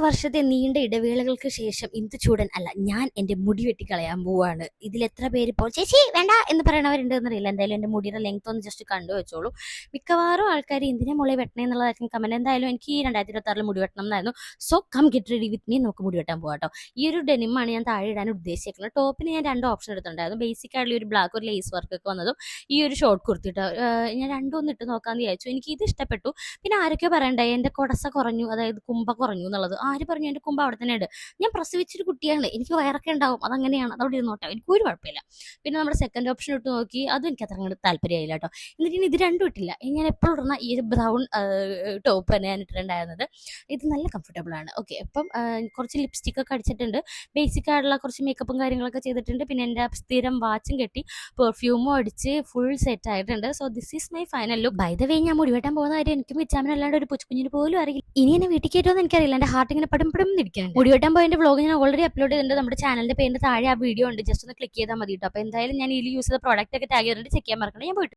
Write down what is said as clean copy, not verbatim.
വർഷത്തെ നീണ്ട ഇടവേളകൾക്ക് ശേഷം ഇന്ദു ചൂടൻ അല്ല ഞാൻ എൻ്റെ മുടി വെട്ടിക്കളയാൻ പോവാണ്. ഇതിൽ എത്ര പേര് ഇപ്പോൾ ചേച്ചി വേണ്ട എന്ന് പറയണവരുണ്ട് എന്നറിയില്ല. എന്തായാലും എൻ്റെ മുടിയുടെ ലെങ്ത് ഒന്ന് ജസ്റ്റ് കണ്ടു വെച്ചോളൂ. മിക്കവാറും ആൾക്കാർ എന്തിനാ മുളെ വെട്ടണേ എന്നുള്ളതായിരിക്കും കമന്റ്. എന്തായാലും എനിക്ക് ഈ 2026 മുടി വെട്ടണം എന്നായിരുന്നു. So come get ready with me, നമുക്ക് മുടി വെട്ടാൻ പോകാം കേട്ടോ. ഈ ഒരു ഡെനിമാണ് ഞാൻ താഴെ ഇടാൻ ഉദ്ദേശിക്കുന്നത്. ടോപ്പിന് ഞാൻ 2 ഓപ്ഷൻ എടുത്തിട്ടുണ്ടായിരുന്നു. ബേസിക് ആയിട്ടുള്ള ഒരു ബ്ലാക്ക് ഒരു ലേസ് വർക്ക് ഒക്കെ വന്നതും ഈ ഒരു ഷോർട്ട് കുർത്തിട്ടോ ഞാൻ രണ്ടും ഒന്ന് ഇട്ട് നോക്കാമെന്ന് വിചാരിച്ചു. എനിക്ക് ഇത് ഇഷ്ടപ്പെട്ടു. പിന്നെ ആരൊക്കെ പറയണ്ടേ എൻ്റെ കൊടസ കുറഞ്ഞു, അതായത് കുമ്പ കുറഞ്ഞു എന്നുള്ളത്. ആര് പറഞ്ഞു? എൻ്റെ കുമ്പ അവിടെ തന്നെ ഉണ്ട്. ഞാൻ പ്രസവിച്ചൊരു കുട്ടിയാണ്, എനിക്ക് വയറൊക്കെ ഉണ്ടാവും, അതങ്ങനെയാണ്, അതവിടെ ഇരുന്നോട്ടെ, എനിക്ക് ഒരു കുഴപ്പമില്ല. പിന്നെ നമ്മുടെ സെക്കൻഡ് ഓപ്ഷൻ ഇട്ട് നോക്കി, അതും എനിക്ക് അത്ര അങ്ങോട്ട് താല്പര്യമായില്ല കേട്ടോ. എന്നിട്ട് ഇത് രണ്ടും ഇട്ടില്ല. ഞാൻ എപ്പോഴും ഇടുന്ന ഈ ഒരു ബ്രൗൺ ടോപ്പ് തന്നെ ഞാൻ ഇട്ടിട്ടുണ്ടായിരുന്നത്. ഇത് നല്ല കംഫർട്ടബിൾ ആണ്. ഓക്കെ, അപ്പം കുറച്ച് ലിപ്സ്റ്റിക് ഒക്കെ അടിച്ചിട്ടുണ്ട്, ബേസിക് ആയിട്ടുള്ള കുറച്ച് മേക്കപ്പും കാര്യങ്ങളൊക്കെ ചെയ്തിട്ടുണ്ട്. പിന്നെ എൻ്റെ സ്ഥിരം വാച്ചും കെട്ടി പെർഫ്യൂമും അടിച്ച് ഫുൾ സെറ്റ് ആയിട്ടുണ്ട്. So this is my final look. By the way, ഞാൻ മുടിവെട്ടാൻ പോകുന്ന കാര്യം എനിക്കും വിറ്റാമിനല്ലാണ്ട് ഒരു പുച്ചുകുഞ്ഞിന് പോലും അറിയില്ല. ഇനി എന്നെ വീട്ടിൽ കയറ്റുമെന്ന് എനിക്കറിയില്ല. എൻ്റെ ഹാർട്ട് ഇങ്ങനെ പടം ഇരിക്കുന്നുണ്ട്. മുടിവെട്ടാൻ പോയതിൻ്റെ വ്ളോഗ് ഞാൻ ഓൾറെഡി അപ്ലോഡ് ചെയ്തിട്ടുണ്ട്. നമ്മുടെ ചാനലിൻ്റെ പേരിൻ്റെ താഴെ ആ വീഡിയോ ഉണ്ട്, ജസ്റ്റ് ഒന്ന് ക്ലിക്ക് ചെയ്താൽ മതി കേട്ടോ. അപ്പോൾ എന്തായാലും ഞാൻ ഇതിൽ യൂസ് ചെയ്ത പ്രോഡക്റ്റ് ഒക്കെ ടാഗ് ചെയ്തിട്ട് ചെക്ക് ചെയ്യാൻ മറക്കണം. ഞാൻ പോയിട്ട്